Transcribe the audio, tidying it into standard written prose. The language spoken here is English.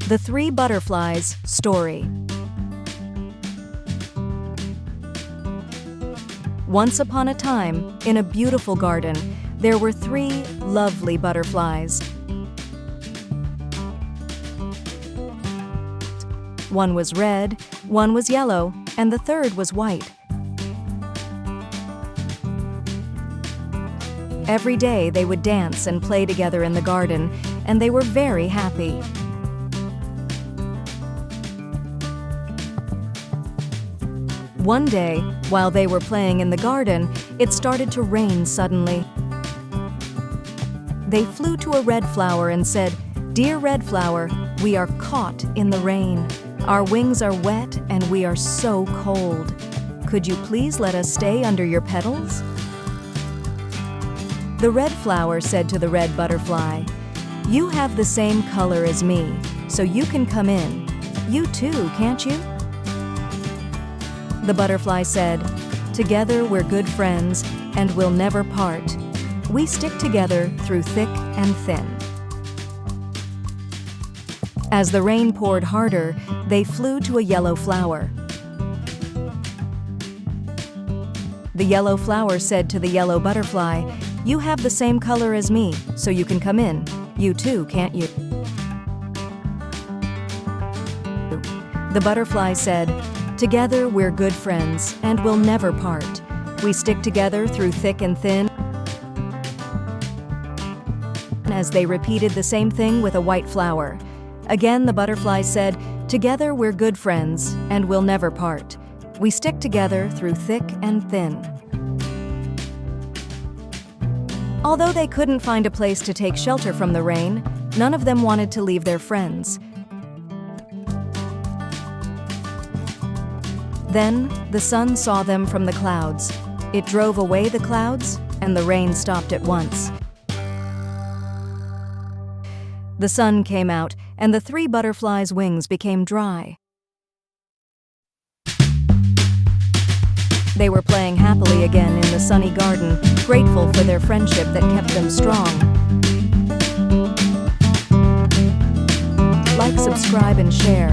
The Three Butterflies Story. Once upon a time, in a beautiful garden, there were three lovely butterflies. One was red, one was yellow, and the third was white. Every day they would dance and play together in the garden, and they were very happy. One day, while they were playing in the garden, it started to rain suddenly. They flew to a red flower and said, "Dear red flower, we are caught in the rain. Our wings are wet and we are so cold. Could you please let us stay under your petals?" The red flower said to the red butterfly, "You have the same color as me, so you can come in. You too, can't you?" The butterfly said, "Together we're good friends and we'll never part. We stick together through thick and thin." As the rain poured harder, they flew to a yellow flower. The yellow flower said to the yellow butterfly, "You have the same color as me, so you can come in. You too, can't you?" The butterfly said, "Together we're good friends and we'll never part. We stick together through thick and thin." As they repeated the same thing with a white flower. Again the butterfly said, "Together we're good friends and we'll never part. We stick together through thick and thin." Although they couldn't find a place to take shelter from the rain, none of them wanted to leave their friends. Then the sun saw them from the clouds. It drove away the clouds, and the rain stopped at once. The sun came out, and the three butterflies' wings became dry. They were playing happily again in the sunny garden, grateful for their friendship that kept them strong. Like, subscribe, and share.